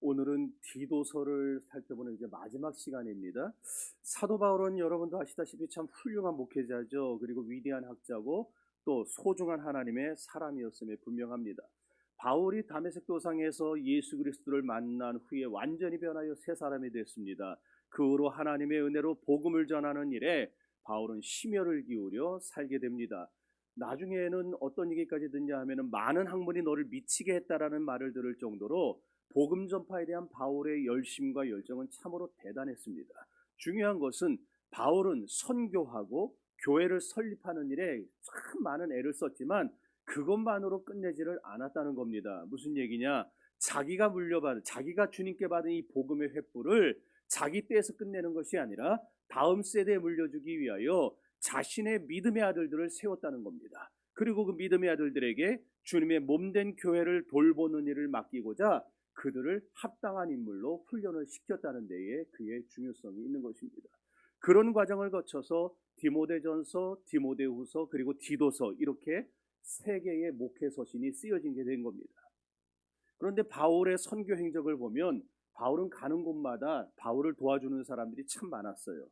오늘은 디도서를 살펴보는 이제 마지막 시간입니다. 사도 바울은 여러분도 아시다시피 참 훌륭한 목회자죠. 그리고 위대한 학자고 또 소중한 하나님의 사람이었음에 분명합니다. 바울이 다메섹 도상에서 예수 그리스도를 만난 후에 완전히 변하여 새 사람이 됐습니다. 그 후로 하나님의 은혜로 복음을 전하는 일에 바울은 심혈을 기울여 살게 됩니다. 나중에는 어떤 얘기까지 듣냐 하면은 많은 학문이 너를 미치게 했다라는 말을 들을 정도로 복음 전파에 대한 바울의 열심과 열정은 참으로 대단했습니다. 중요한 것은 바울은 선교하고 교회를 설립하는 일에 참 많은 애를 썼지만 그것만으로 끝내지를 않았다는 겁니다. 무슨 얘기냐? 자기가 주님께 받은 이 복음의 횃불을 자기 때에서 끝내는 것이 아니라 다음 세대에 물려주기 위하여 자신의 믿음의 아들들을 세웠다는 겁니다. 그리고 그 믿음의 아들들에게 주님의 몸된 교회를 돌보는 일을 맡기고자 그들을 합당한 인물로 훈련을 시켰다는 데에 그의 중요성이 있는 것입니다. 그런 과정을 거쳐서 디모데전서, 디모데후서 그리고 디도서 이렇게 세 개의 목회 서신이 쓰여진 게 된 겁니다. 그런데 바울의 선교 행적을 보면 바울은 가는 곳마다 바울을 도와주는 사람들이 참 많았어요.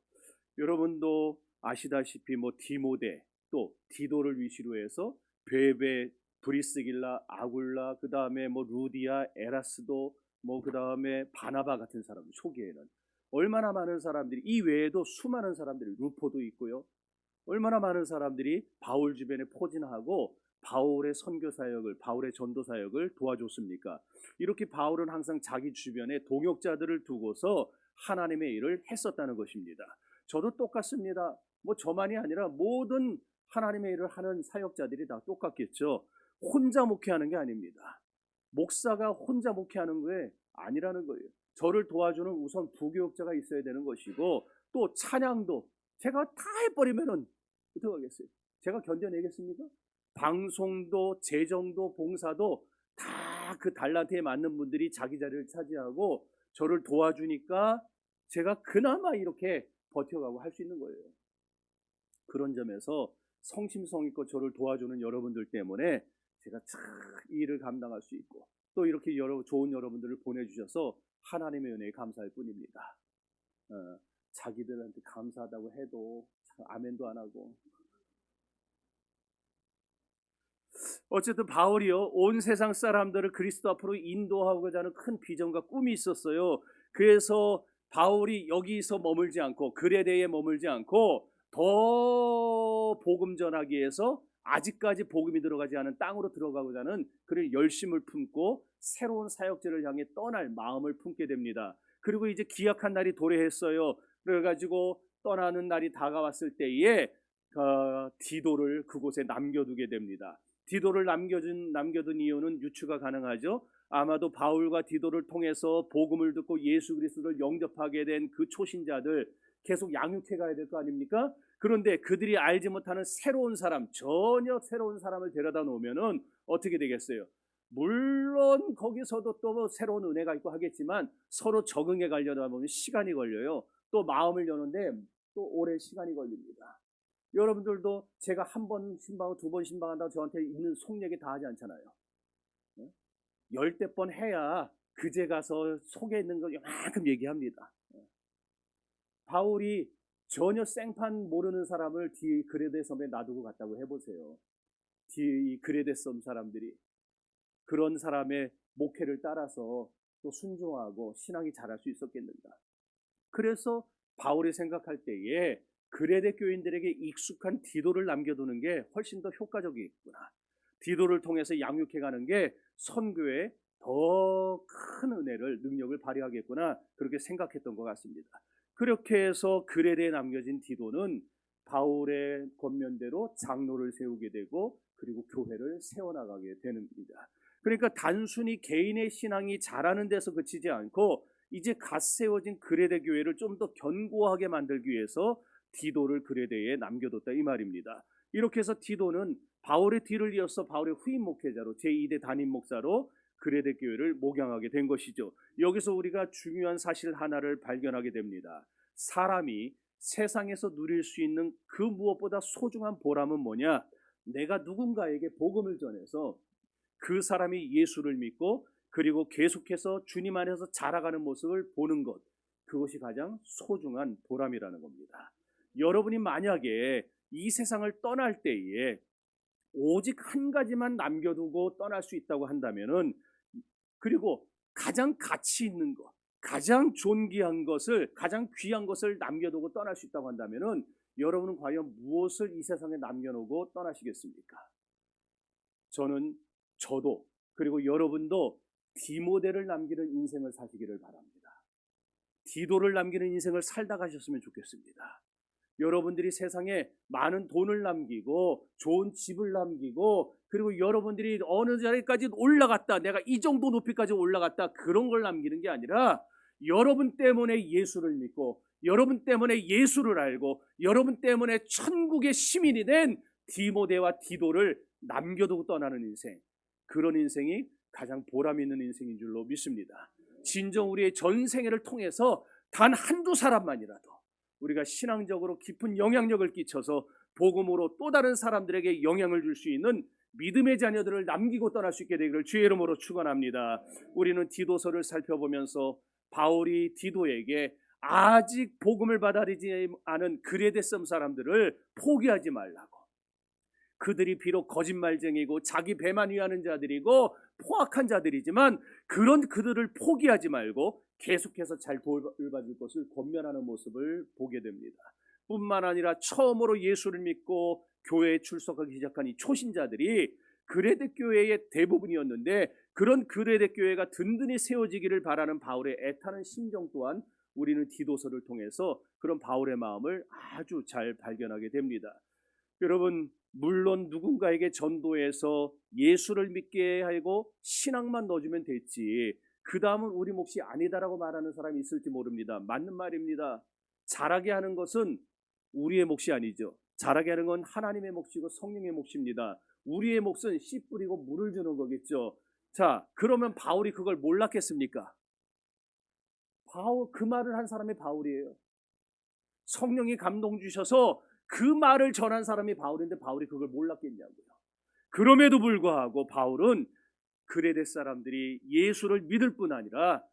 여러분도 아시다시피 디모데 또 디도를 위시로 해서 베베, 브리스길라, 아굴라, 그 다음에 루디아, 에라스도, 그 다음에 바나바 같은 사람들, 초기에는 얼마나 많은 사람들이, 이 외에도 수많은 사람들이, 루포도 있고요. 얼마나 많은 사람들이 바울 주변에 포진하고 바울의 선교 사역을, 바울의 전도 사역을 도와줬습니까? 이렇게 바울은 항상 자기 주변에 동역자들을 두고서 하나님의 일을 했었다는 것입니다. 저도 똑같습니다. 저만이 아니라 모든 하나님의 일을 하는 사역자들이 다 똑같겠죠. 혼자 목회하는 게 아닙니다. 목사가 혼자 목회하는 게 아니라는 거예요. 저를 도와주는 우선 부교역자가 있어야 되는 것이고, 또 찬양도 제가 다 해버리면은 어떻게 하겠어요? 제가 견뎌내겠습니까? 방송도, 재정도, 봉사도 다 그 달란트에 맞는 분들이 자기 자리를 차지하고 저를 도와주니까 제가 그나마 이렇게 버텨가고 할 수 있는 거예요. 그런 점에서 성심성의껏 저를 도와주는 여러분들 때문에 제가 참 이 일을 감당할 수 있고, 또 이렇게 좋은 여러분들을 보내주셔서 하나님의 은혜에 감사할 뿐입니다. 자기들한테 감사하다고 해도 참 아멘도 안 하고. 어쨌든 바울이요, 온 세상 사람들을 그리스도 앞으로 인도하고자 하는 큰 비전과 꿈이 있었어요. 그래서 바울이 여기서 머물지 않고, 그레데에 머물지 않고 더 복음 전하기 위해서 아직까지 복음이 들어가지 않은 땅으로 들어가고자 하는 그런 열심을 품고 새로운 사역지를 향해 떠날 마음을 품게 됩니다. 그리고 이제 기약한 날이 도래했어요. 그래가지고 떠나는 날이 다가왔을 때에 디도를 그곳에 남겨두게 됩니다. 디도를 남겨둔 이유는 유추가 가능하죠. 아마도 바울과 디도를 통해서 복음을 듣고 예수 그리스도를 영접하게 된 그 초신자들 계속 양육해 가야 될 거 아닙니까? 그런데 그들이 알지 못하는 새로운 사람, 전혀 새로운 사람을 데려다 놓으면은 어떻게 되겠어요? 물론 거기서도 또 새로운 은혜가 있고 하겠지만 서로 적응해 가려다 보면 시간이 걸려요. 또 마음을 여는데 또 오랜 시간이 걸립니다. 여러분들도 제가 한 번 신방하고 두 번 신방한다고 저한테 있는 속얘기 다 하지 않잖아요. 10대 번 해야 그제 가서 속에 있는 걸 이만큼 얘기합니다. 바울이 전혀 생판 모르는 사람을 그레데 섬에 놔두고 갔다고 해보세요. 그레데 섬 사람들이 그런 사람의 목회를 따라서 또 순종하고 신앙이 자랄 수 있었겠는가. 그래서 바울이 생각할 때에 그레데 교인들에게 익숙한 디도를 남겨두는 게 훨씬 더 효과적이구나. 디도를 통해서 양육해가는 게 선교에 더 큰 은혜를, 능력을 발휘하겠구나, 그렇게 생각했던 것 같습니다. 그렇게 해서 그레데에 남겨진 디도는 바울의 권면대로 장로를 세우게 되고 그리고 교회를 세워나가게 됩니다. 그러니까 단순히 개인의 신앙이 자라는 데서 그치지 않고 이제 갓 세워진 그레데 교회를 좀 더 견고하게 만들기 위해서 디도를 그레데에 남겨뒀다 이 말입니다. 이렇게 해서 디도는 바울의 뒤를 이어서 바울의 후임 목회자로 제2대 담임 목사로 그레데 교회를 목양하게 된 것이죠. 여기서 우리가 중요한 사실 하나를 발견하게 됩니다. 사람이 세상에서 누릴 수 있는 그 무엇보다 소중한 보람은 뭐냐? 내가 누군가에게 복음을 전해서 그 사람이 예수를 믿고 그리고 계속해서 주님 안에서 자라가는 모습을 보는 것, 그것이 가장 소중한 보람이라는 겁니다. 여러분이 만약에 이 세상을 떠날 때에 오직 한 가지만 남겨두고 떠날 수 있다고 한다면은, 그리고 가장 가치 있는 것, 가장 존귀한 것을, 가장 귀한 것을 남겨두고 떠날 수 있다고 한다면은, 여러분은 과연 무엇을 이 세상에 남겨놓고 떠나시겠습니까? 저도 그리고 여러분도 디모데를 남기는 인생을 사시기를 바랍니다. 디도를 남기는 인생을 살다 가셨으면 좋겠습니다. 여러분들이 세상에 많은 돈을 남기고 좋은 집을 남기고, 그리고 여러분들이 어느 자리까지 올라갔다, 내가 이 정도 높이까지 올라갔다, 그런 걸 남기는 게 아니라 여러분 때문에 예수를 믿고, 여러분 때문에 예수를 알고, 여러분 때문에 천국의 시민이 된 디모데와 디도를 남겨두고 떠나는 인생, 그런 인생이 가장 보람 있는 인생인 줄로 믿습니다. 진정 우리의 전생애를 통해서 단 한두 사람만이라도 우리가 신앙적으로 깊은 영향력을 끼쳐서 복음으로 또 다른 사람들에게 영향을 줄 수 있는 믿음의 자녀들을 남기고 떠날 수 있게 되기를 주의 이름으로 축원합니다. 우리는 디도서를 살펴보면서 바울이 디도에게 아직 복음을 받아들이지 않은 그레데 섬 사람들을 포기하지 말라고, 그들이 비록 거짓말쟁이고 자기 배만 위하는 자들이고 포악한 자들이지만 그런 그들을 포기하지 말고 계속해서 잘 돌봐줄 것을 권면하는 모습을 보게 됩니다. 뿐만 아니라 처음으로 예수를 믿고 교회에 출석하기 시작한 이 초신자들이 그레데 교회의 대부분이었는데, 그런 그레데 교회가 든든히 세워지기를 바라는 바울의 애타는 심정 또한 우리는 디도서를 통해서 그런 바울의 마음을 아주 잘 발견하게 됩니다. 여러분, 물론 누군가에게 전도해서 예수를 믿게 하고 신앙만 넣어주면 됐지, 그 다음은 우리 몫이 아니다라고 말하는 사람이 있을지 모릅니다. 맞는 말입니다. 잘하게 하는 것은 우리의 몫이 아니죠. 잘하게 하는 건 하나님의 몫이고 성령의 몫입니다. 우리의 몫은 씨 뿌리고 물을 주는 거겠죠. 자, 그러면 바울이 그걸 몰랐겠습니까? 그 말을 한 사람이 바울이에요. 성령이 감동 주셔서 그 말을 전한 사람이 바울인데 바울이 그걸 몰랐겠냐고요. 그럼에도 불구하고 바울은 그레데 사람들이 예수를 믿을 뿐 아니라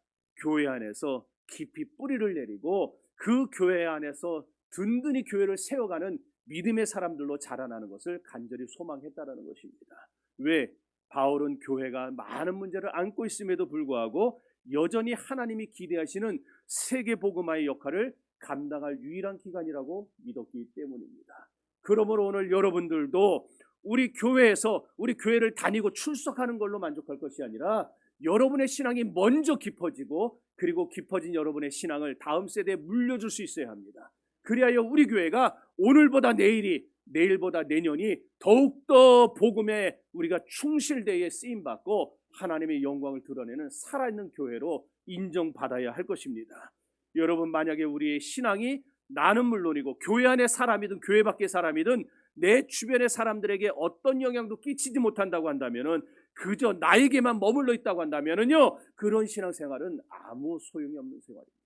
교회 안에서 깊이 뿌리를 내리고 그 교회 안에서 든든히 교회를 세워가는 믿음의 사람들로 자라나는 것을 간절히 소망했다라는 것입니다. 왜? 바울은 교회가 많은 문제를 안고 있음에도 불구하고 여전히 하나님이 기대하시는 세계복음화의 역할을 감당할 유일한 기관이라고 믿었기 때문입니다. 그러므로 오늘 여러분들도 우리 교회에서 우리 교회를 다니고 출석하는 걸로 만족할 것이 아니라 여러분의 신앙이 먼저 깊어지고, 그리고 깊어진 여러분의 신앙을 다음 세대에 물려줄 수 있어야 합니다. 그리하여 우리 교회가 오늘보다 내일이, 내일보다 내년이 더욱더 복음에 우리가 충실되게 쓰임받고 하나님의 영광을 드러내는 살아있는 교회로 인정받아야 할 것입니다. 여러분, 만약에 우리의 신앙이 나는 물론이고 교회 안의 사람이든 교회 밖의 사람이든 내 주변의 사람들에게 어떤 영향도 끼치지 못한다고 한다면은, 그저 나에게만 머물러 있다고 한다면은요, 그런 신앙생활은 아무 소용이 없는 생활입니다.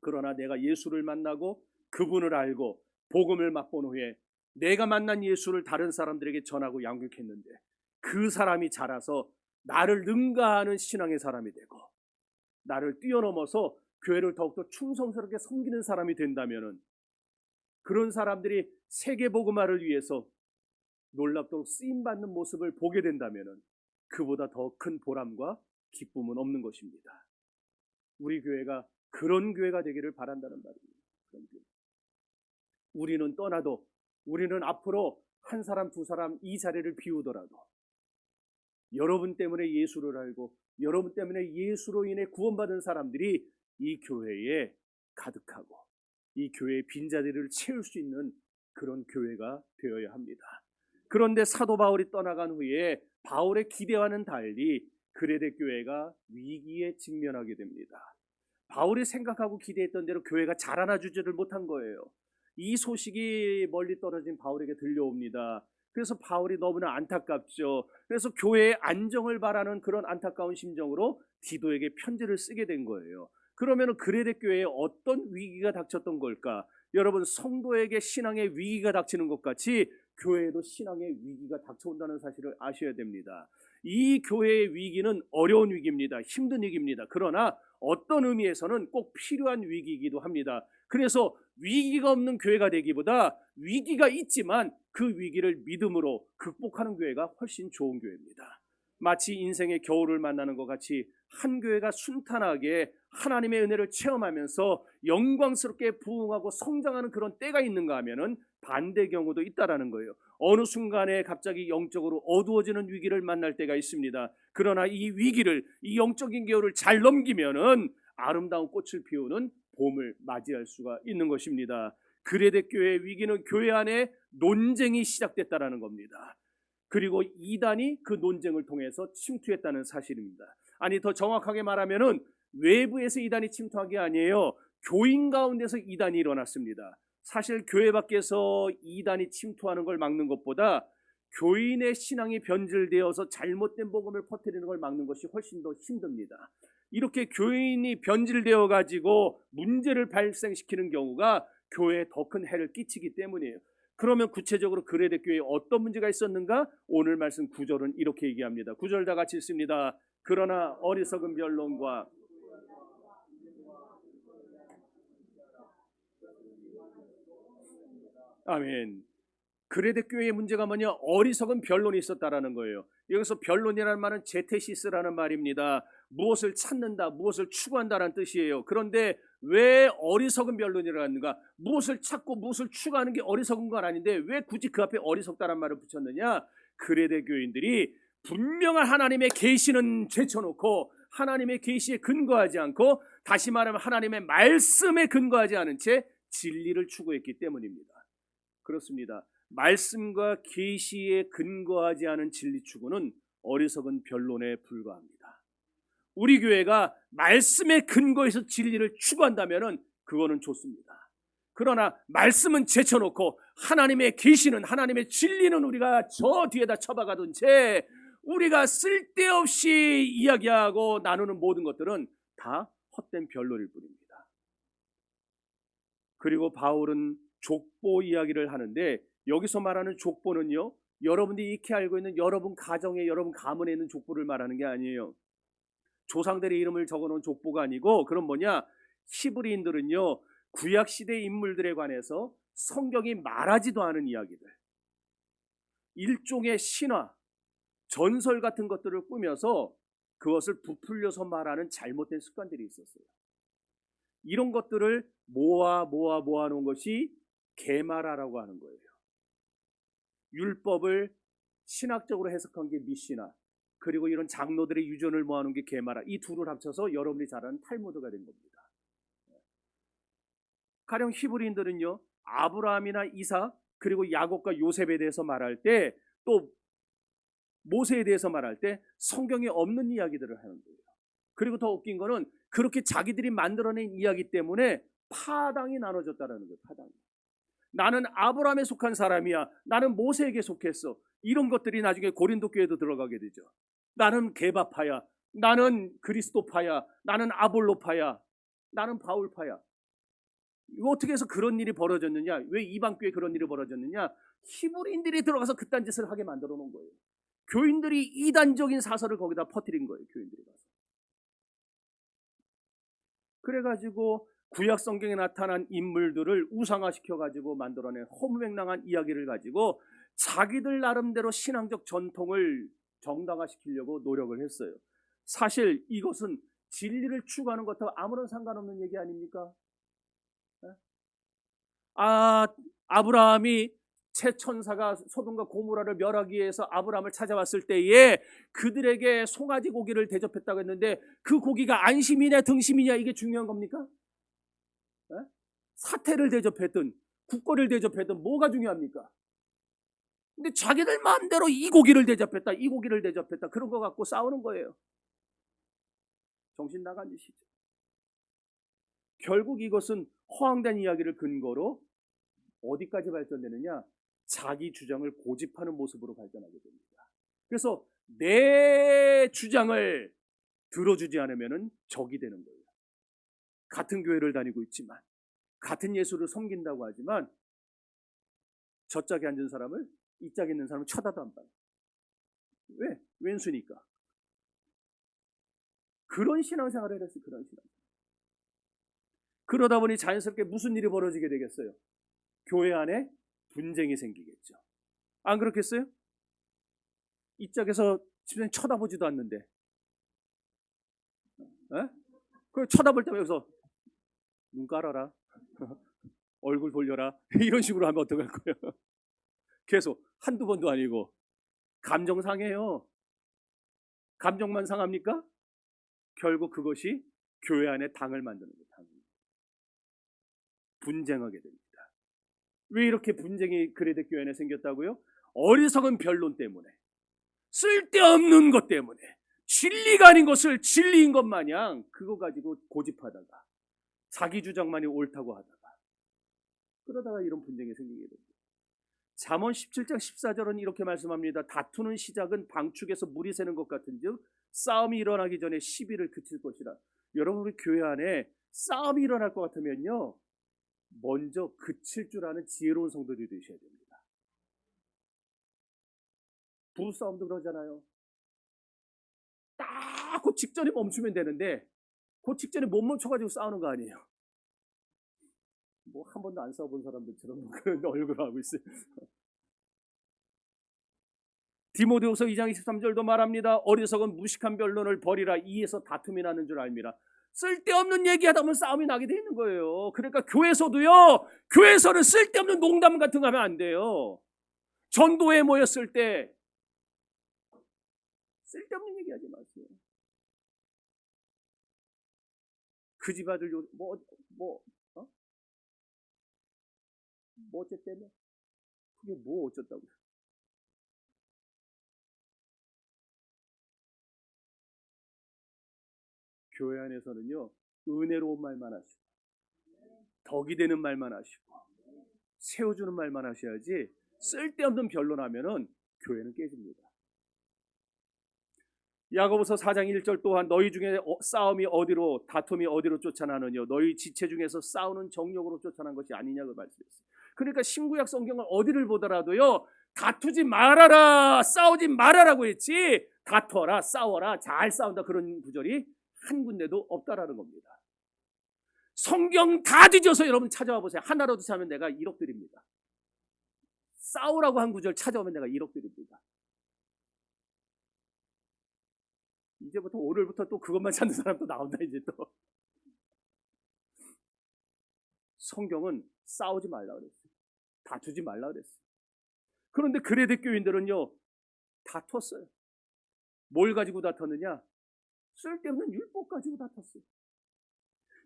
그러나 내가 예수를 만나고 그분을 알고 복음을 맛본 후에 내가 만난 예수를 다른 사람들에게 전하고 양육했는데 그 사람이 자라서 나를 능가하는 신앙의 사람이 되고 나를 뛰어넘어서 교회를 더욱더 충성스럽게 섬기는 사람이 된다면은, 그런 사람들이 세계 복음화를 위해서 놀랍도록 쓰임받는 모습을 보게 된다면은 그보다 더 큰 보람과 기쁨은 없는 것입니다. 우리 교회가 그런 교회가 되기를 바란다는 말입니다. 우리는 떠나도, 우리는 앞으로 한 사람 두 사람 이 자리를 비우더라도 여러분 때문에 예수를 알고 여러분 때문에 예수로 인해 구원받은 사람들이 이 교회에 가득하고 이 교회의 빈자리를 채울 수 있는 그런 교회가 되어야 합니다. 그런데 사도 바울이 떠나간 후에 바울의 기대와는 달리 그레데 교회가 위기에 직면하게 됩니다. 바울이 생각하고 기대했던 대로 교회가 자라나 주지를 못한 거예요. 이 소식이 멀리 떨어진 바울에게 들려옵니다. 그래서 바울이 너무나 안타깝죠. 그래서 교회의 안정을 바라는 그런 안타까운 심정으로 디도에게 편지를 쓰게 된 거예요. 그러면 그레데 교회에 어떤 위기가 닥쳤던 걸까? 여러분, 성도에게 신앙의 위기가 닥치는 것 같이 교회에도 신앙의 위기가 닥쳐온다는 사실을 아셔야 됩니다. 이 교회의 위기는 어려운 위기입니다. 힘든 위기입니다. 그러나 어떤 의미에서는 꼭 필요한 위기이기도 합니다. 그래서 위기가 없는 교회가 되기보다 위기가 있지만 그 위기를 믿음으로 극복하는 교회가 훨씬 좋은 교회입니다. 마치 인생의 겨울을 만나는 것 같이 한 교회가 순탄하게 하나님의 은혜를 체험하면서 영광스럽게 부흥하고 성장하는 그런 때가 있는가 하면은 반대 경우도 있다라는 거예요. 어느 순간에 갑자기 영적으로 어두워지는 위기를 만날 때가 있습니다. 그러나 이 위기를, 이 영적인 겨울을 잘 넘기면은 아름다운 꽃을 피우는 봄을 맞이할 수가 있는 것입니다. 그레데 교회의 위기는 교회 안에 논쟁이 시작됐다라는 겁니다. 그리고 이단이 그 논쟁을 통해서 침투했다는 사실입니다. 아니, 더 정확하게 말하면은 외부에서 이단이 침투한 게 아니에요. 교인 가운데서 이단이 일어났습니다. 사실 교회 밖에서 이단이 침투하는 걸 막는 것보다 교인의 신앙이 변질되어서 잘못된 복음을 퍼뜨리는 걸 막는 것이 훨씬 더 힘듭니다. 이렇게 교인이 변질되어 가지고 문제를 발생시키는 경우가 교회에 더 큰 해를 끼치기 때문이에요. 그러면 구체적으로 그레데 교회에 어떤 문제가 있었는가? 오늘 말씀 9절은 이렇게 얘기합니다. 9절 다 같이 읽습니다. 그러나 어리석은 변론과 아멘. 그레데 교회의 문제가 뭐냐? 어리석은 변론이 있었다라는 거예요. 여기서 변론이라는 말은 제테시스라는 말입니다. 무엇을 찾는다, 무엇을 추구한다라는 뜻이에요. 그런데 왜 어리석은 변론이라고 하는가? 무엇을 찾고 무엇을 추구하는 게 어리석은 건 아닌데 왜 굳이 그 앞에 어리석다란 말을 붙였느냐? 그레데 교인들이 분명한 하나님의 계시는 제쳐놓고 하나님의 계시에 근거하지 않고, 다시 말하면 하나님의 말씀에 근거하지 않은 채 진리를 추구했기 때문입니다. 그렇습니다. 말씀과 계시에 근거하지 않은 진리 추구는 어리석은 변론에 불과합니다. 우리 교회가 말씀에 근거해서 진리를 추구한다면 그거는 좋습니다. 그러나 말씀은 제쳐놓고 하나님의 계시는, 하나님의 진리는 우리가 저 뒤에다 처박아둔 채 우리가 쓸데없이 이야기하고 나누는 모든 것들은 다 헛된 변론일 뿐입니다. 그리고 바울은 족보 이야기를 하는데, 여기서 말하는 족보는요, 여러분들이 익히 알고 있는 여러분 가정에, 여러분 가문에 있는 족보를 말하는 게 아니에요. 조상들의 이름을 적어놓은 족보가 아니고, 그럼 뭐냐? 히브리인들은요, 구약시대 인물들에 관해서 성경이 말하지도 않은 이야기들, 일종의 신화, 전설 같은 것들을 꾸며서 그것을 부풀려서 말하는 잘못된 습관들이 있었어요. 이런 것들을 모아 놓은 것이 게마라라고 하는 거예요. 율법을 신학적으로 해석한 게 미시나, 그리고 이런 장로들의 유전을 모아놓은 게 게마라, 이 둘을 합쳐서 여러분이 잘 아는 탈무드가 된 겁니다. 가령 히브리인들은요, 아브라함이나 이삭, 그리고 야곱과 요셉에 대해서 말할 때, 또 모세에 대해서 말할 때 성경에 없는 이야기들을 하는 거예요. 그리고 더 웃긴 거는 그렇게 자기들이 만들어낸 이야기 때문에 파당이 나눠졌다는 거예요. 파당이. 나는 아브라함에 속한 사람이야, 나는 모세에게 속했어, 이런 것들이 나중에 고린도 교회도 들어가게 되죠. 나는 게바파야, 나는 그리스도파야, 나는 아볼로파야, 나는 바울파야. 이거 어떻게 해서 그런 일이 벌어졌느냐? 왜 이방 교회에 그런 일이 벌어졌느냐? 히브리인들이 들어가서 그딴 짓을 하게 만들어 놓은 거예요. 교인들이 이단적인 사설을 거기다 퍼뜨린 거예요. 교인들이 가서. 그래가지고 구약 성경에 나타난 인물들을 우상화시켜가지고 만들어낸 허무맹랑한 이야기를 가지고 자기들 나름대로 신앙적 전통을 정당화시키려고 노력을 했어요. 사실 이것은 진리를 추구하는 것하고 아무런 상관없는 얘기 아닙니까? 아브라함이 채천사가 소돔과 고모라를 멸하기 위해서 아브라함을 찾아왔을 때에 그들에게 송아지 고기를 대접했다고 했는데, 그 고기가 안심이냐 등심이냐 이게 중요한 겁니까? 사태를 대접했든 국거리를 대접했든 뭐가 중요합니까? 근데 자기들 마음대로 이 고기를 대접했다, 이 고기를 대접했다, 그런 거 갖고 싸우는 거예요. 정신 나간 짓이죠. 결국 이것은 허황된 이야기를 근거로 어디까지 발전되느냐? 자기 주장을 고집하는 모습으로 발전하게 됩니다. 그래서 내 주장을 들어주지 않으면 적이 되는 거예요. 같은 교회를 다니고 있지만, 같은 예수를 섬긴다고 하지만 저짝에 앉은 사람을 이 짝에 있는 사람은 쳐다도 안 봐요. 왜? 왼수니까. 그런 신앙생활을 했어요. 그런 신앙. 그러다 보니 자연스럽게 무슨 일이 벌어지게 되겠어요? 교회 안에 분쟁이 생기겠죠. 안 그렇겠어요? 이 짝에서 집사님 쳐다보지도 않는데, 에? 그 쳐다볼 때면 여기서 눈 깔아라, 얼굴 돌려라, 이런 식으로 하면 어떡할 거예요? 계속 한두 번도 아니고. 감정 상해요. 감정만 상합니까? 결국 그것이 교회 안에 당을 만드는 거예요. 분쟁하게 됩니다. 왜 이렇게 분쟁이 그레데 교회 안에 생겼다고요? 어리석은 변론 때문에, 쓸데없는 것 때문에, 진리가 아닌 것을 진리인 것 마냥 그거 가지고 고집하다가 자기 주장만이 옳다고 하다가, 그러다가 이런 분쟁이 생기게 됩니다. 잠언 17장 14절은 이렇게 말씀합니다. 다투는 시작은 방축에서 물이 새는 것 같은즉 싸움이 일어나기 전에 시비를 그칠 것이라. 여러분, 우리 교회 안에 싸움이 일어날 것 같으면요, 먼저 그칠 줄 아는 지혜로운 성도들이 되셔야 됩니다. 부부싸움도 그러잖아요. 딱 그 직전에 멈추면 되는데 그 직전에 못 멈춰가지고 싸우는 거 아니에요. 뭐 한 번도 안 싸워본 사람들처럼 그런 얼굴을 하고 있어요. 디모데후서 2장 23절도 말합니다. 어리석은 무식한 변론을 버리라. 이에서 다툼이 나는 줄 알미라. 쓸데없는 얘기하다 보면 싸움이 나게 돼 있는 거예요. 그러니까 교회에서도요, 교회에서는 쓸데없는 농담 같은 거 하면 안 돼요. 전도회 모였을 때 쓸데없는 얘기하지 마세요. 그 집 아들 뭐 어쨌다며? 그게 뭐 어쩌다고요? 교회 안에서는요, 은혜로운 말만 하시고 덕이 되는 말만 하시고 세워주는 말만 하셔야지, 쓸데없는 변론하면은 교회는 깨집니다. 야고보서 4장 1절 또한 너희 중에 싸움이 어디로, 다툼이 어디로 쫓아나느냐, 너희 지체 중에서 싸우는 정욕으로 쫓아난 것이 아니냐고 말씀했어요. 그러니까 신구약 성경을 어디를 보더라도요, 다투지 말아라, 싸우지 말아라고 했지, 다투어라, 싸워라, 잘 싸운다, 그런 구절이 한 군데도 없다라는 겁니다. 성경 다 뒤져서 여러분 찾아와 보세요. 하나라도 찾으면 내가 1억 드립니다. 싸우라고 한 구절 찾아오면 내가 1억 드립니다. 이제부터 오늘부터 또 그것만 찾는 사람도 나온다. 이제 또 성경은 싸우지 말라 그랬어요. 다투지 말라 그랬어요. 그런데 그레데 교인들은요, 다퉜어요. 뭘 가지고 다퉜느냐? 쓸데없는 율법 가지고 다퉜어요.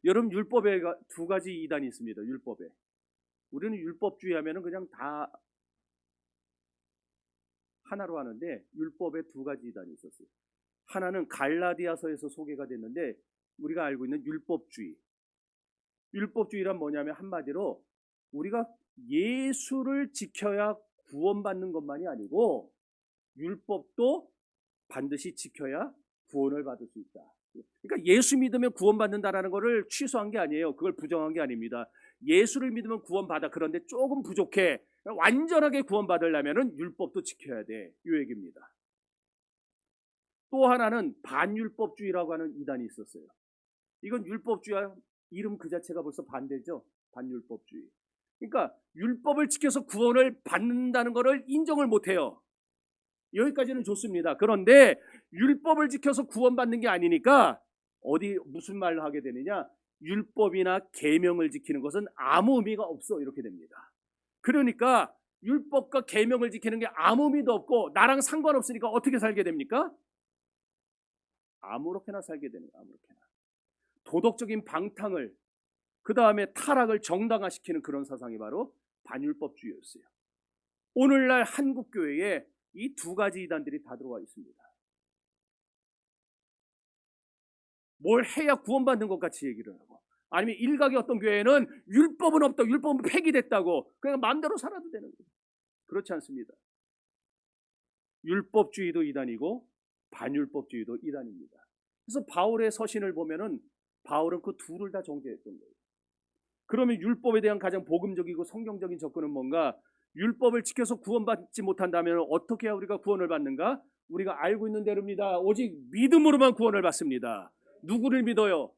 여러분, 율법에 두 가지 이단이 있습니다. 율법에. 우리는 율법주의 하면은 그냥 다 하나로 하는데, 율법에 두 가지 이단이 있었어요. 하나는 갈라디아서에서 소개가 됐는데, 우리가 알고 있는 율법주의. 율법주의란 뭐냐면 한마디로 우리가 예수를 지켜야 구원받는 것만이 아니고 율법도 반드시 지켜야 구원을 받을 수 있다. 그러니까 예수 믿으면 구원받는다라는 것을 취소한 게 아니에요. 그걸 부정한 게 아닙니다. 예수를 믿으면 구원받아. 그런데 조금 부족해. 완전하게 구원받으려면 율법도 지켜야 돼. 이 얘기입니다. 또 하나는 반율법주의라고 하는 이단이 있었어요. 이건 율법주의와 이름 그 자체가 벌써 반대죠. 반율법주의. 그러니까 율법을 지켜서 구원을 받는다는 것을 인정을 못해요. 여기까지는 좋습니다. 그런데 율법을 지켜서 구원받는 게 아니니까 무슨 말을 하게 되느냐? 율법이나 계명을 지키는 것은 아무 의미가 없어, 이렇게 됩니다. 그러니까 율법과 계명을 지키는 게 아무 의미도 없고 나랑 상관없으니까 어떻게 살게 됩니까? 아무렇게나 살게 되는 거예요. 아무렇게나. 도덕적인 방탕을, 그 다음에 타락을 정당화시키는 그런 사상이 바로 반율법주의였어요. 오늘날 한국교회에 이 두 가지 이단들이 다 들어와 있습니다. 뭘 해야 구원받는 것 같이 얘기를 하고, 아니면 일각의 어떤 교회는 율법은 없다, 율법은 폐기됐다고 그냥 마음대로 살아도 되는 거예요. 그렇지 않습니다. 율법주의도 이단이고 반율법주의도 이단입니다. 그래서 바울의 서신을 보면은 바울은 그 둘을 다 정죄했던 거예요. 그러면 율법에 대한 가장 복음적이고 성경적인 접근은 뭔가? 율법을 지켜서 구원받지 못한다면 어떻게 해야 우리가 구원을 받는가? 우리가 알고 있는 대로입니다. 오직 믿음으로만 구원을 받습니다. 누구를 믿어요?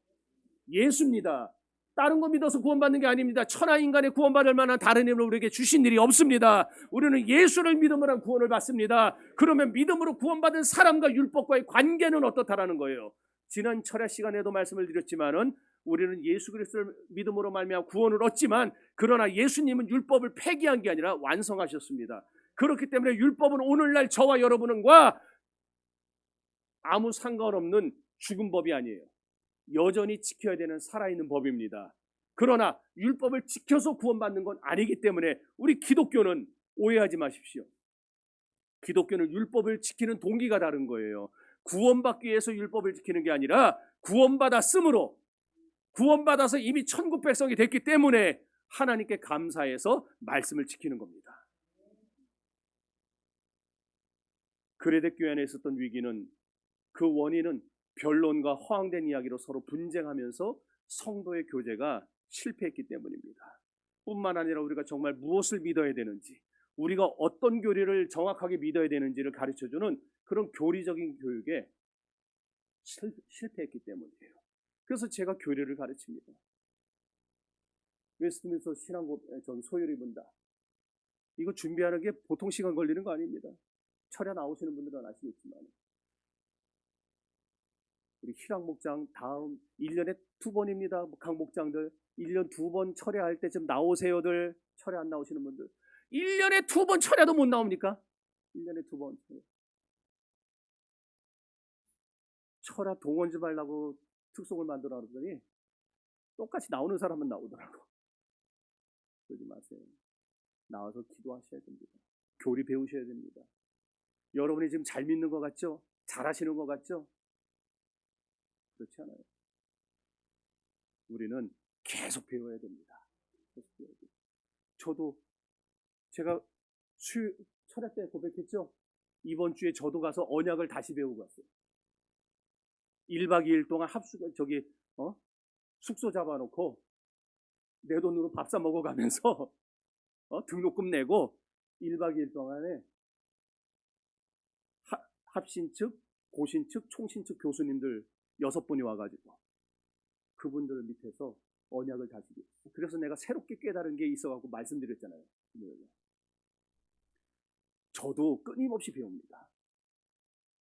예수입니다. 다른 거 믿어서 구원받는 게 아닙니다. 천하 인간의 구원받을 만한 다른 힘을 우리에게 주신 일이 없습니다. 우리는 예수를 믿음으로 구원을 받습니다. 그러면 믿음으로 구원받은 사람과 율법과의 관계는 어떻다라는 거예요. 지난 철야 시간에도 말씀을 드렸지만은 우리는 예수 그리스도를 믿음으로 말미암아 구원을 얻지만, 그러나 예수님은 율법을 폐기한 게 아니라 완성하셨습니다. 그렇기 때문에 율법은 오늘날 저와 여러분과 아무 상관없는 죽은 법이 아니에요. 여전히 지켜야 되는 살아있는 법입니다. 그러나 율법을 지켜서 구원받는 건 아니기 때문에 우리 기독교는, 오해하지 마십시오, 기독교는 율법을 지키는 동기가 다른 거예요. 구원받기 위해서 율법을 지키는 게 아니라 구원받았으므로, 구원받아서 이미 천국 백성이 됐기 때문에 하나님께 감사해서 말씀을 지키는 겁니다. 그레데 교회 안에 있었던 위기는, 그 원인은 변론과 허황된 이야기로 서로 분쟁하면서 성도의 교제가 실패했기 때문입니다. 뿐만 아니라 우리가 정말 무엇을 믿어야 되는지, 우리가 어떤 교리를 정확하게 믿어야 되는지를 가르쳐주는 그런 교리적인 교육에 실패했기 때문이에요. 그래서 제가 교리를 가르칩니다. 웨스트민스터 신앙고 소요리 분다, 이거 준비하는 게 보통 시간 걸리는 거 아닙니다. 철야 나오시는 분들은 아시겠지만, 우리 희랑 목장 다음 1년에 2번입니다. 각 목장들 1년 2번 철야할 때 좀 나오세요들. 철야 안 나오시는 분들 1년에 2번 철야도 못 나옵니까? 1년에 2번 철야 동원 좀 하려고 특송을 만들어 놨더니 똑같이 나오는 사람은 나오더라고. 그러지 마세요. 나와서 기도하셔야 됩니다. 교리 배우셔야 됩니다. 여러분이 지금 잘 믿는 것 같죠? 잘 하시는 것 같죠? 그렇지 않아요. 우리는 계속 배워야 됩니다. 계속 배워야 돼요. 저도 제가 철야 때 고백했죠? 이번 주에 저도 가서 언약을 다시 배우고 왔어요. 1박 2일 동안 숙소 잡아놓고 내 돈으로 밥 사 먹어가면서 등록금 내고 1박 2일 동안에 합신 측, 고신 측, 총신 측 교수님들 6분이 와가지고 그분들 밑에서 언약을 다시 배웠어요. 그래서 내가 새롭게 깨달은 게 있어가지고 말씀드렸잖아요. 저도 끊임없이 배웁니다.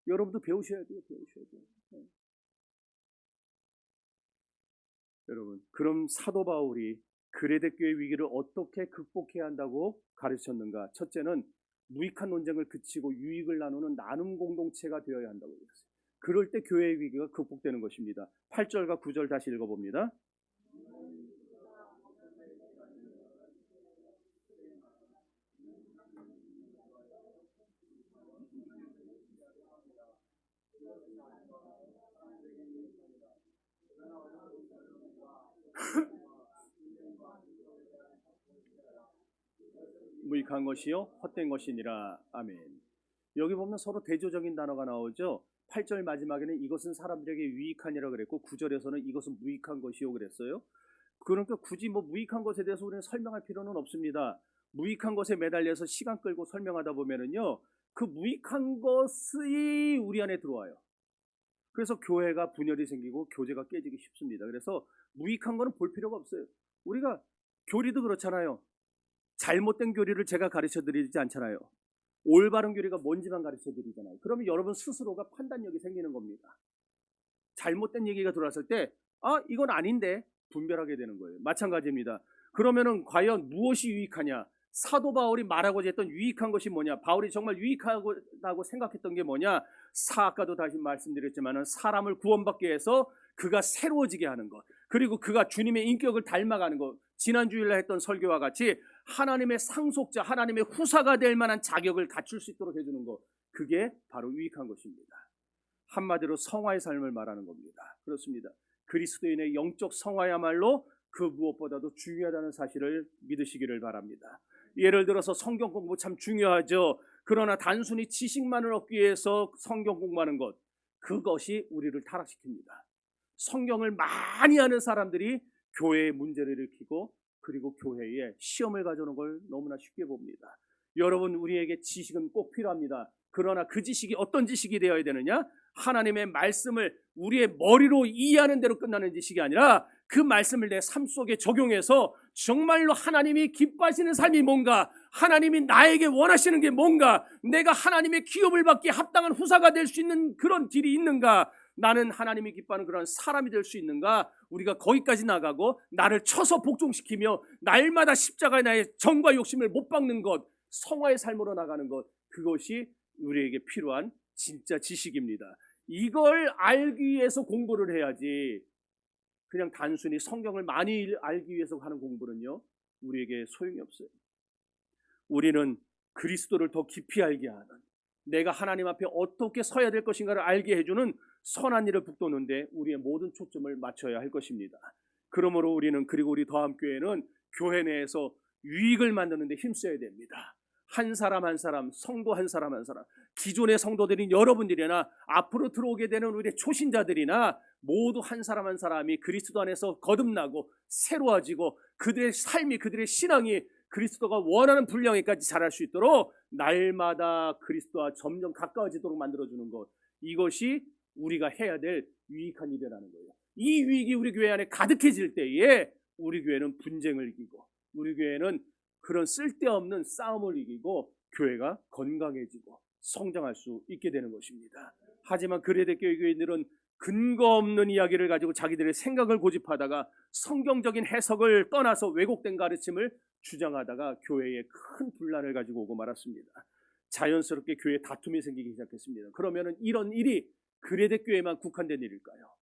여러분도 배우셔야 돼요. 배우셔야 돼요. 네. 여러분, 그럼 사도 바울이 그레데 교회 위기를 어떻게 극복해야 한다고 가르쳤는가? 첫째는 무익한 논쟁을 그치고 유익을 나누는 나눔 공동체가 되어야 한다고 했어요. 그럴 때 교회의 위기가 극복되는 것입니다. 8절과 9절 다시 읽어봅니다. 무익한 것이요 헛된 것이니라. 아멘. 여기 보면 서로 대조적인 단어가 나오죠. 8절 마지막에는 이것은 사람들에게 유익하니라 그랬고 9절에서는 이것은 무익한 것이요 그랬어요. 그러니까 굳이 무익한 것에 대해서 우리는 설명할 필요는 없습니다. 무익한 것에 매달려서 시간 끌고 설명하다 보면은요, 그 무익한 것이 우리 안에 들어와요. 그래서 교회가 분열이 생기고 교제가 깨지기 쉽습니다. 그래서 무익한 거는 볼 필요가 없어요. 우리가 교리도 그렇잖아요. 잘못된 교리를 제가 가르쳐드리지 않잖아요. 올바른 교리가 뭔지만 가르쳐드리잖아요. 그러면 여러분 스스로가 판단력이 생기는 겁니다. 잘못된 얘기가 들어왔을 때 이건 아닌데 분별하게 되는 거예요. 마찬가지입니다. 그러면은 과연 무엇이 유익하냐? 사도 바울이 말하고자 했던 유익한 것이 뭐냐? 바울이 정말 유익하다고 생각했던 게 뭐냐? 아까도 다시 말씀드렸지만은 사람을 구원받기 위해서 그가 새로워지게 하는 것, 그리고 그가 주님의 인격을 닮아가는 것, 지난주일날 했던 설교와 같이 하나님의 상속자, 하나님의 후사가 될 만한 자격을 갖출 수 있도록 해주는 것, 그게 바로 유익한 것입니다. 한마디로 성화의 삶을 말하는 겁니다. 그렇습니다. 그리스도인의 영적 성화야말로 그 무엇보다도 중요하다는 사실을 믿으시기를 바랍니다. 예를 들어서 성경 공부 참 중요하죠. 그러나 단순히 지식만을 얻기 위해서 성경 공부하는 것, 그것이 우리를 타락시킵니다. 성경을 많이 아는 사람들이 교회에 문제를 일으키고 그리고 교회에 시험을 가져오는 걸 너무나 쉽게 봅니다. 여러분, 우리에게 지식은 꼭 필요합니다. 그러나 그 지식이 어떤 지식이 되어야 되느냐? 하나님의 말씀을 우리의 머리로 이해하는 대로 끝나는 지식이 아니라 그 말씀을 내 삶 속에 적용해서 정말로 하나님이 기뻐하시는 삶이 뭔가, 하나님이 나에게 원하시는 게 뭔가, 내가 하나님의 기업을 받기에 합당한 후사가 될 수 있는 그런 길이 있는가, 나는 하나님이 기뻐하는 그런 사람이 될 수 있는가, 우리가 거기까지 나가고 나를 쳐서 복종시키며 날마다 십자가에 나의 정과 욕심을 못 박는 것, 성화의 삶으로 나가는 것, 그것이 우리에게 필요한 진짜 지식입니다. 이걸 알기 위해서 공부를 해야지, 그냥 단순히 성경을 많이 알기 위해서 하는 공부는요, 우리에게 소용이 없어요. 우리는 그리스도를 더 깊이 알게 하는, 내가 하나님 앞에 어떻게 서야 될 것인가를 알게 해주는 선한 일을 북돋는데 우리의 모든 초점을 맞춰야 할 것입니다. 그러므로 우리는, 그리고 우리 더함교회는 교회 내에서 유익을 만드는 데 힘써야 됩니다. 한 사람 한 사람, 성도 한 사람 한 사람, 기존의 성도들인 여러분들이나 앞으로 들어오게 되는 우리 초신자들이나 모두 한 사람 한 사람이 그리스도 안에서 거듭나고 새로워지고 그들의 삶이, 그들의 신앙이 그리스도가 원하는 분량에까지 자랄 수 있도록 날마다 그리스도와 점점 가까워지도록 만들어주는 것, 이것이 우리가 해야 될 유익한 일이라는 거예요. 이 유익이 우리 교회 안에 가득해질 때에 우리 교회는 분쟁을 이기고, 우리 교회는 그런 쓸데없는 싸움을 이기고 교회가 건강해지고 성장할 수 있게 되는 것입니다. 하지만 그레데교회 교인들은 근거 없는 이야기를 가지고 자기들의 생각을 고집하다가 성경적인 해석을 떠나서 왜곡된 가르침을 주장하다가 교회에 큰 분란을 가지고 오고 말았습니다. 자연스럽게 교회에 다툼이 생기기 시작했습니다. 그러면 이런 일이 그레데교회만 국한된 일일까요?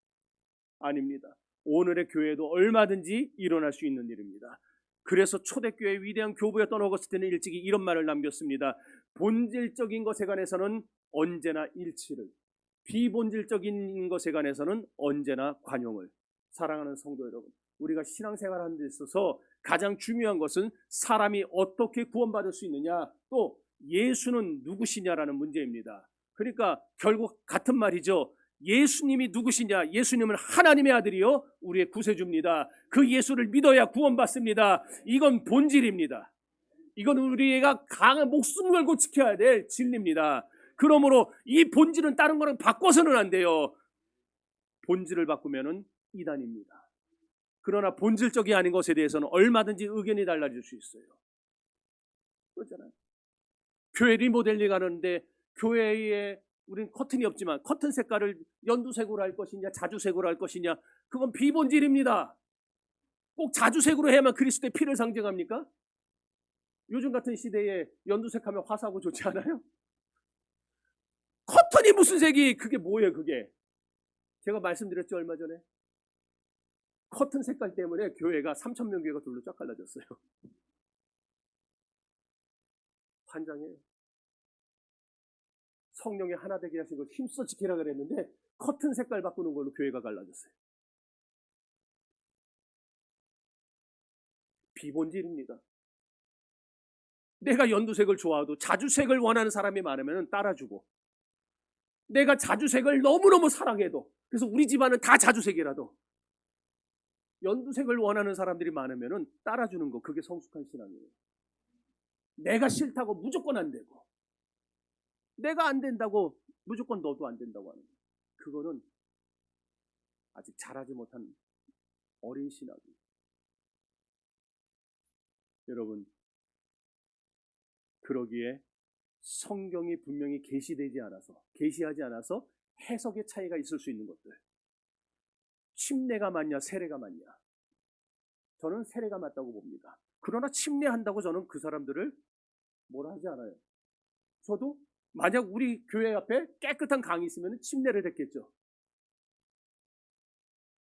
아닙니다. 오늘의 교회도 얼마든지 일어날 수 있는 일입니다. 그래서 초대교회의 위대한 교부였던 어거스틴은 일찍이 이런 말을 남겼습니다. 본질적인 것에 관해서는 언제나 일치를, 비본질적인 것에 관해서는 언제나 관용을. 사랑하는 성도 여러분, 우리가 신앙생활하는 데 있어서 가장 중요한 것은 사람이 어떻게 구원받을 수 있느냐, 또 예수는 누구시냐라는 문제입니다. 그러니까 결국 같은 말이죠. 예수님이 누구시냐? 예수님은 하나님의 아들이요 우리의 구세주입니다. 그 예수를 믿어야 구원받습니다. 이건 본질입니다. 이건 우리가 강한 목숨 걸고 지켜야 될 진리입니다. 그러므로 이 본질은 다른 거랑 바꿔서는 안 돼요. 본질을 바꾸면은 이단입니다. 그러나 본질적이 아닌 것에 대해서는 얼마든지 의견이 달라질 수 있어요. 그렇잖아요. 교회 리모델링 하는데 교회에 우리는 커튼이 없지만 커튼 색깔을 연두색으로 할 것이냐 자주색으로 할 것이냐, 그건 비본질입니다. 꼭 자주색으로 해야만 그리스도의 피를 상징합니까? 요즘 같은 시대에 연두색 하면 화사하고 좋지 않아요? 커튼이 무슨 색이, 그게 뭐예요 그게? 제가 말씀드렸죠 얼마 전에. 커튼 색깔 때문에 교회가 3,000명 교회가 둘로 쫙 갈라졌어요. 환장해요. 성령이 하나 되게 하신 걸 힘써 지키라 그랬는데 커튼 색깔 바꾸는 걸로 교회가 갈라졌어요. 비본질입니다. 내가 연두색을 좋아해도 자주색을 원하는 사람이 많으면 따라주고, 내가 자주색을 너무너무 사랑해도, 그래서 우리 집안은 다 자주색이라도 연두색을 원하는 사람들이 많으면 따라주는 거, 그게 성숙한 신앙이에요. 내가 싫다고 무조건 안 되고, 내가 안 된다고 무조건 너도 안 된다고 하는 거, 그거는 아직 자라지 못한 어린 신학이에요. 여러분, 그러기에 성경이 분명히 계시하지 않아서 해석의 차이가 있을 수 있는 것들, 침례가 맞냐 세례가 맞냐, 저는 세례가 맞다고 봅니다. 그러나 침례한다고 저는 그 사람들을 뭐라 하지 않아요. 저도 만약 우리 교회 앞에 깨끗한 강이 있으면 침례를 했겠죠.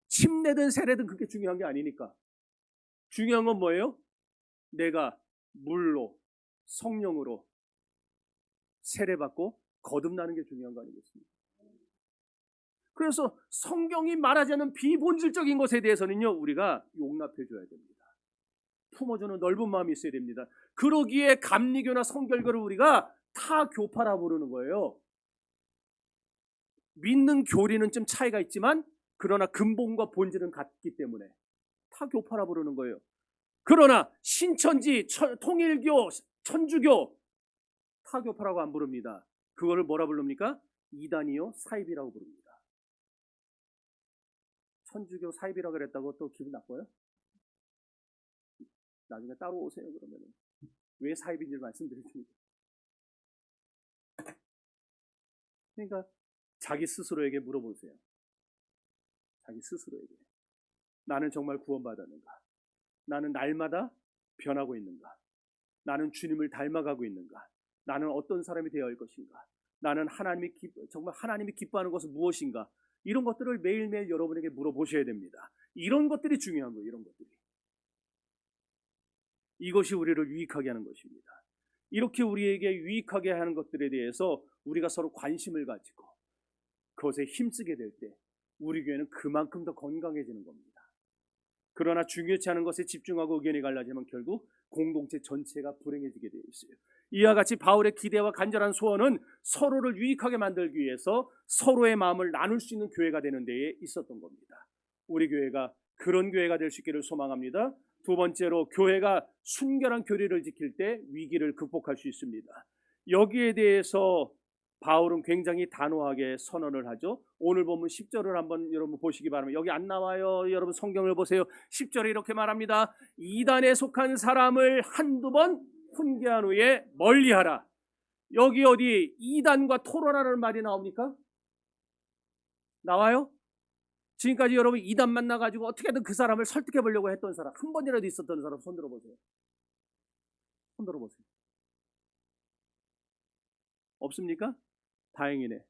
침례든 세례든 그게 중요한 게 아니니까. 중요한 건 뭐예요? 내가 물로 성령으로 세례받고 거듭나는 게 중요한 거 아니겠습니까? 그래서 성경이 말하지 않는 비본질적인 것에 대해서는요, 우리가 용납해 줘야 됩니다. 품어주는 넓은 마음이 있어야 됩니다. 그러기에 감리교나 성결교를 우리가 타교파라 부르는 거예요. 믿는 교리는 좀 차이가 있지만 그러나 근본과 본질은 같기 때문에 타교파라 부르는 거예요. 그러나 신천지, 통일교, 천주교 사교파라고 안 부릅니다. 그거를 뭐라 부릅니까? 이단이요 사입이라고 부릅니다. 천주교 사입이라고 그랬다고 또 기분 나빠요? 나중에 따로 오세요. 그러면은 왜 사입인지 말씀드릴 테니까. 그러니까 자기 스스로에게 물어보세요. 자기 스스로에게. 나는 정말 구원받았는가? 나는 날마다 변하고 있는가? 나는 주님을 닮아가고 있는가? 나는 어떤 사람이 되어야 할 것인가? 나는 정말 하나님이 기뻐하는 것은 무엇인가? 이런 것들을 매일매일 여러분에게 물어보셔야 됩니다. 이런 것들이 중요한 거예요. 이런 것들이. 이것이 우리를 유익하게 하는 것입니다. 이렇게 우리에게 유익하게 하는 것들에 대해서 우리가 서로 관심을 가지고 그것에 힘쓰게 될 때 우리 교회는 그만큼 더 건강해지는 겁니다. 그러나 중요치 않은 것에 집중하고 의견이 갈라지면 결국 공동체 전체가 불행해지게 되어 있어요. 이와 같이 바울의 기대와 간절한 소원은 서로를 유익하게 만들기 위해서 서로의 마음을 나눌 수 있는 교회가 되는 데에 있었던 겁니다. 우리 교회가 그런 교회가 될 수 있기를 소망합니다. 두 번째로, 교회가 순결한 교리를 지킬 때 위기를 극복할 수 있습니다. 여기에 대해서 바울은 굉장히 단호하게 선언을 하죠. 오늘 본문 10절을 한번 여러분 보시기 바랍니다. 여기 안 나와요. 여러분 성경을 보세요. 10절에 이렇게 말합니다. 이단에 속한 사람을 한두 번 훈계한 후에 멀리하라. 여기 어디 이단과 토론하는 말이 나옵니까? 나와요? 지금까지 여러분 이단 만나가지고 어떻게든 그 사람을 설득해 보려고 했던 사람, 한 번이라도 있었던 사람 손 들어보세요. 손 들어보세요. 없습니까? 다행이네.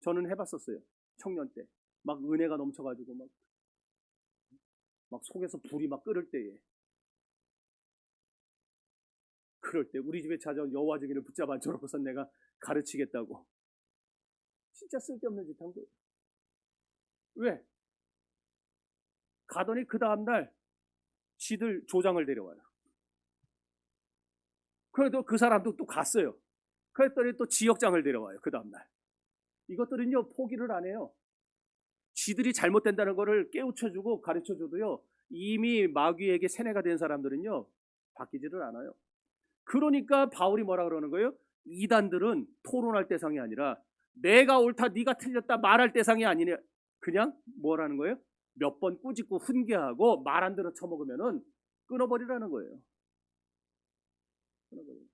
저는 해봤었어요. 청년 때. 막 은혜가 넘쳐가지고 막 속에서 불이 막 끓을 때에. 그럴 때 우리 집에 찾아온 여호와 증인을 붙잡아 앉혀놓고서 내가 가르치겠다고. 진짜 쓸데없는 짓 한 거예요. 왜? 가더니 그 다음날 지들 조장을 데려와요. 그래도 그 사람도 또 갔어요. 그랬더니 또 지역장을 데려와요. 그 다음날. 이것들은요 포기를 안 해요. 지들이 잘못된다는 거를 깨우쳐주고 가르쳐줘도요 이미 마귀에게 세뇌가 된 사람들은요 바뀌지를 않아요. 그러니까 바울이 뭐라 그러는 거예요? 이단들은 토론할 대상이 아니라 내가 옳다 네가 틀렸다 말할 대상이 아니냐, 그냥 뭐라는 거예요? 몇 번 꾸짖고 훈계하고 말 안 들어 쳐먹으면은 끊어버리라는 거예요. 끊어버려요.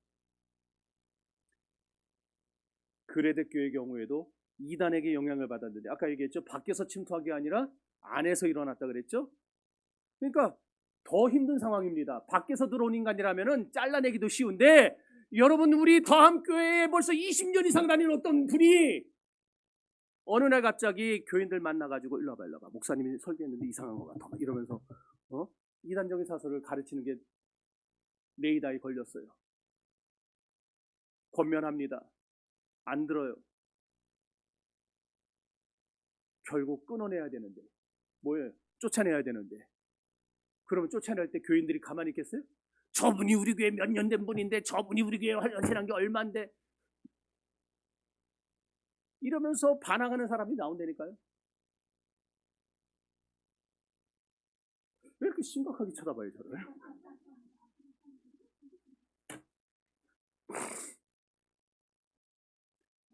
그레데 교회의 경우에도 이단에게 영향을 받았는데 아까 얘기했죠. 밖에서 침투한 게 아니라 안에서 일어났다 그랬죠. 그러니까 더 힘든 상황입니다. 밖에서 들어온 인간이라면은 잘라내기도 쉬운데 여러분 우리 더함교회에 벌써 20년 이상 다니는 어떤 분이 어느 날 갑자기 교인들 만나가지고 일로 와봐 목사님이 설교했는데 이상한 것 같아 이러면서 이단적인 사설을 가르치는 게 네이다에 걸렸어요. 권면합니다. 안 들어요. 결국 끊어내야 되는데 뭐예요? 쫓아내야 되는데 그러면 쫓아낼 때 교인들이 가만히 있겠어요? 저분이 우리 교회 몇 년 된 분인데 저분이 우리 교회 헌신한 게 얼만데 이러면서 반항하는 사람이 나온다니까요. 왜 이렇게 심각하게 쳐다봐요 저를?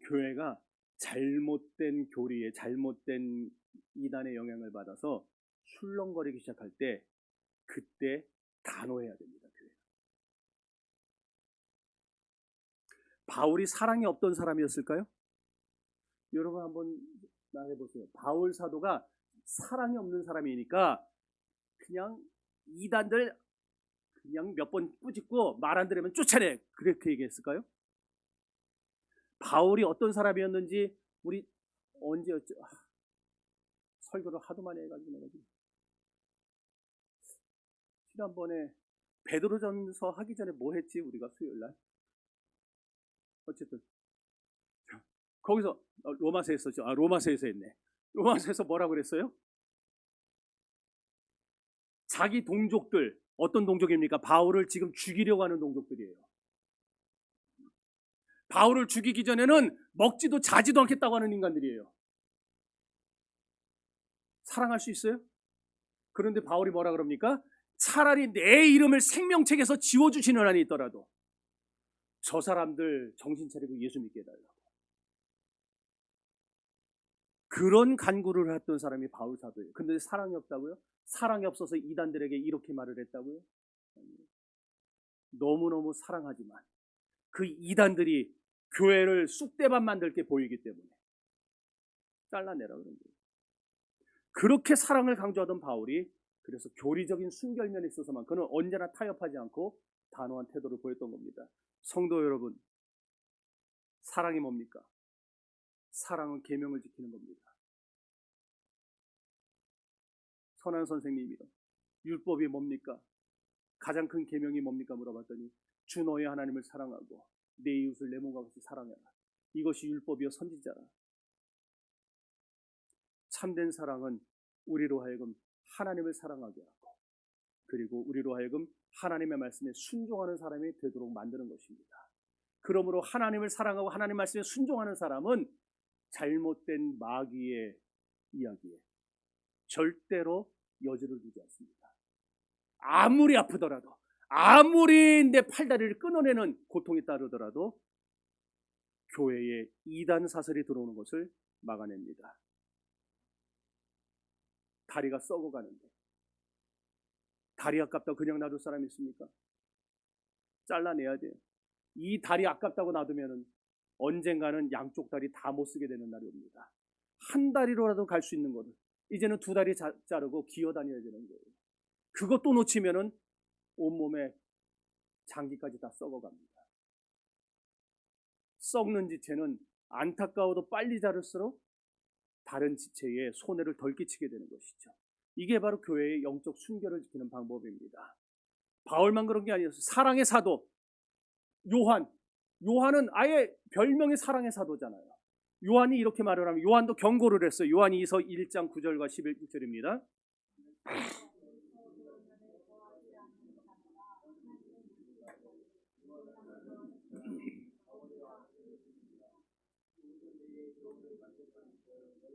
교회가 잘못된 교리에 잘못된 이단의 영향을 받아서 술렁거리기 시작할 때 그때 단호해야 됩니다. 교회가. 바울이 사랑이 없던 사람이었을까요? 여러분 한번 말해보세요. 바울 사도가 사랑이 없는 사람이니까 그냥 이단들 그냥 몇 번 꾸짖고 말 안 들으면 쫓아내 그렇게 얘기했을까요? 바울이 어떤 사람이었는지 우리 언제였죠? 설교를 하도 많이 해가지고 내가 지금 지난번에 베드로전서 하기 전에 뭐 했지 우리가 수요일날? 어쨌든 거기서 로마서에서 했었죠. 로마서에서 했네. 로마서에서 뭐라고 그랬어요? 자기 동족들 어떤 동족입니까? 바울을 지금 죽이려고 하는 동족들이에요. 바울을 죽이기 전에는 먹지도 자지도 않겠다고 하는 인간들이에요. 사랑할 수 있어요? 그런데 바울이 뭐라 그럽니까? 차라리 내 이름을 생명책에서 지워주시는 한이 있더라도 저 사람들 정신 차리고 예수 믿게 해달라고. 그런 간구를 했던 사람이 바울 사도예요. 근데 사랑이 없다고요? 사랑이 없어서 이단들에게 이렇게 말을 했다고요? 너무너무 사랑하지만 그 이단들이 교회를 쑥대밭 만들 게 보이기 때문에 잘라내라 그런 거예요. 그렇게 사랑을 강조하던 바울이 그래서 교리적인 순결면에 있어서만 그는 언제나 타협하지 않고 단호한 태도를 보였던 겁니다. 성도 여러분, 사랑이 뭡니까? 사랑은 계명을 지키는 겁니다. 선한 선생님이요, 율법이 뭡니까? 가장 큰 계명이 뭡니까? 물어봤더니 주 너의 하나님을 사랑하고 내 이웃을 내 몸과 같이 사랑해라. 이것이 율법이요 선지자라. 참된 사랑은 우리로 하여금 하나님을 사랑하게 하고 그리고 우리로 하여금 하나님의 말씀에 순종하는 사람이 되도록 만드는 것입니다. 그러므로 하나님을 사랑하고 하나님 말씀에 순종하는 사람은 잘못된 마귀의 이야기에 절대로 여지를 두지 않습니다. 아무리 아프더라도, 아무리 내 팔다리를 끊어내는 고통이 따르더라도 교회에 이단 사설이 들어오는 것을 막아냅니다. 다리가 썩어가는데 다리 아깝다고 그냥 놔둘 사람이 있습니까? 잘라내야 돼요. 이 다리 아깝다고 놔두면 언젠가는 양쪽 다리 다 못 쓰게 되는 날이 옵니다. 한 다리로라도 갈 수 있는 거를 이제는 두 다리 자르고 기어다녀야 되는 거예요. 그것도 놓치면은 온몸에 장기까지 다 썩어갑니다. 썩는 지체는 안타까워도 빨리 자를수록 다른 지체에 손해를 덜 끼치게 되는 것이죠. 이게 바로 교회의 영적 순결을 지키는 방법입니다. 바울만 그런 게 아니었어요. 사랑의 사도 요한은 아예 별명이 사랑의 사도잖아요. 요한이 이렇게 말을 하면 요한도 경고를 했어요. 요한이서 1장 9절과 11절입니다.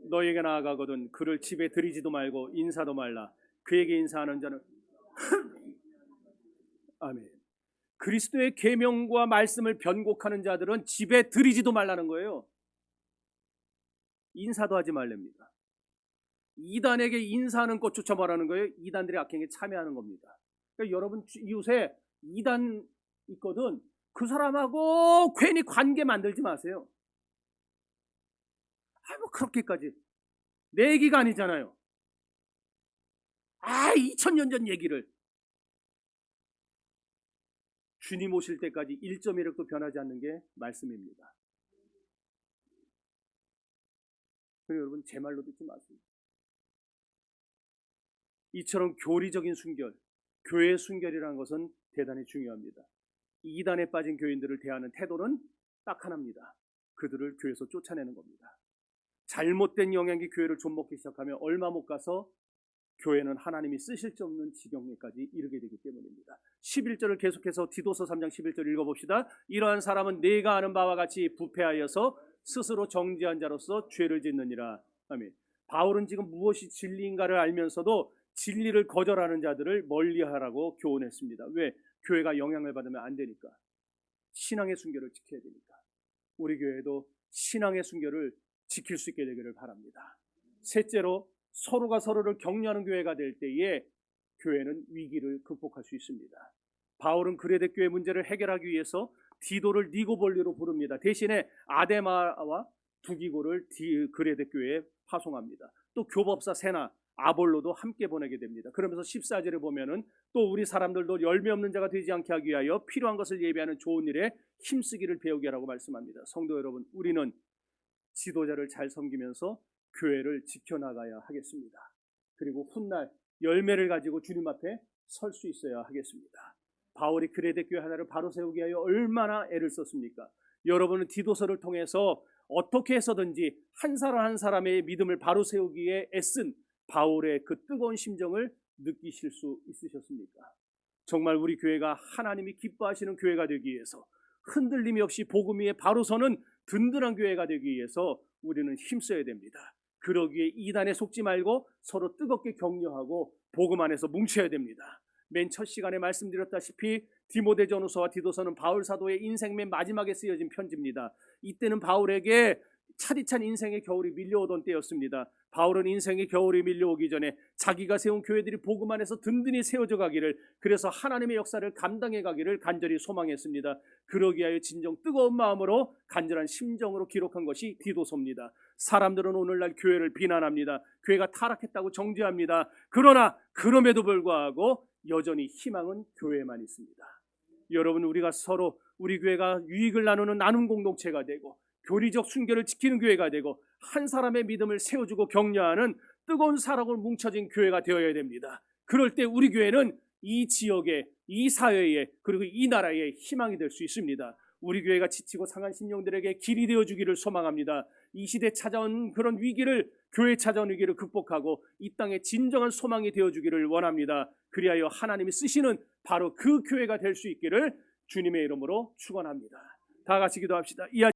너에게 나아가거든 그를 집에 들이지도 말고 인사도 말라. 그에게 인사하는 자는 아멘. 그리스도의 계명과 말씀을 변곡하는 자들은 집에 들이지도 말라는 거예요. 인사도 하지 말랍니다. 이단에게 인사하는 것조차 말하는 거예요. 이단들의 악행에 참여하는 겁니다. 그러니까 여러분 이웃에 이단 있거든 그 사람하고 괜히 관계 만들지 마세요. 뭐 그렇게까지 내 얘기가 아니잖아요. 2000년 전 얘기를 주님 오실 때까지 1.1획도 변하지 않는 게 말씀입니다. 그리고 여러분 제 말로 듣지 마세요. 이처럼 교리적인 순결, 교회의 순결이라는 것은 대단히 중요합니다. 이단에 빠진 교인들을 대하는 태도는 딱 하나입니다. 그들을 교회에서 쫓아내는 겁니다. 잘못된 영향이 교회를 좀먹기 시작하면 얼마 못 가서 교회는 하나님이 쓰실 수 없는 지경에까지 이르게 되기 때문입니다. 11절을 계속해서 디도서 3장 11절 읽어봅시다. 이러한 사람은 내가 아는 바와 같이 부패하여서 스스로 정죄한 자로서 죄를 짓느니라. 아멘. 바울은 지금 무엇이 진리인가를 알면서도 진리를 거절하는 자들을 멀리하라고 교훈했습니다. 왜? 교회가 영향을 받으면 안 되니까. 신앙의 순결을 지켜야 되니까. 우리 교회도 신앙의 순결을 지킬 수 있게 되기를 바랍니다. 셋째로 서로가 서로를 격려하는 교회가 될 때에 교회는 위기를 극복할 수 있습니다. 바울은 그레데 교회 문제를 해결하기 위해서 디도를 니고볼리로 부릅니다. 대신에 아데마와 두기고를 그레데 교회에 파송합니다. 또 교법사 세나 아볼로도 함께 보내게 됩니다. 그러면서 14절에 보면은 또 우리 사람들도 열매 없는 자가 되지 않게 하기 위하여 필요한 것을 예비하는 좋은 일에 힘쓰기를 배우게 하라고 말씀합니다. 성도 여러분, 우리는 지도자를 잘 섬기면서 교회를 지켜나가야 하겠습니다. 그리고 훗날 열매를 가지고 주님 앞에 설 수 있어야 하겠습니다. 바울이 그레데 교회 하나를 바로 세우기 위하여 얼마나 애를 썼습니까? 여러분은 디도서를 통해서 어떻게 해서든지 한 사람 한 사람의 믿음을 바로 세우기 위해 애쓴 바울의 그 뜨거운 심정을 느끼실 수 있으셨습니까? 정말 우리 교회가 하나님이 기뻐하시는 교회가 되기 위해서 흔들림이 없이 복음 위에 바로 서는 든든한 교회가 되기 위해서 우리는 힘써야 됩니다. 그러기에 이단에 속지 말고 서로 뜨겁게 격려하고 복음 안에서 뭉쳐야 됩니다. 맨 첫 시간에 말씀드렸다시피 디모데전후서와 디도서는 바울 사도의 인생 맨 마지막에 쓰여진 편지입니다. 이때는 바울에게 차디찬 인생의 겨울이 밀려오던 때였습니다. 바울은 인생의 겨울이 밀려오기 전에 자기가 세운 교회들이 복음 안에서 든든히 세워져 가기를, 그래서 하나님의 역사를 감당해 가기를 간절히 소망했습니다. 그러기 위하여 진정 뜨거운 마음으로 간절한 심정으로 기록한 것이 디도서입니다. 사람들은 오늘날 교회를 비난합니다. 교회가 타락했다고 정죄합니다. 그러나 그럼에도 불구하고 여전히 희망은 교회에만 있습니다. 여러분, 우리가 서로 우리 교회가 유익을 나누는 나눔 공동체가 되고 교리적 순결을 지키는 교회가 되고 한 사람의 믿음을 세워주고 격려하는 뜨거운 사랑으로 뭉쳐진 교회가 되어야 됩니다. 그럴 때 우리 교회는 이 지역에, 이 사회에, 그리고 이 나라에 희망이 될 수 있습니다. 우리 교회가 지치고 상한 심령들에게 길이 되어주기를 소망합니다. 이 시대에 찾아온 그런 위기를, 교회에 찾아온 위기를 극복하고 이 땅에 진정한 소망이 되어주기를 원합니다. 그리하여 하나님이 쓰시는 바로 그 교회가 될 수 있기를 주님의 이름으로 축원합니다. 다 같이 기도합시다.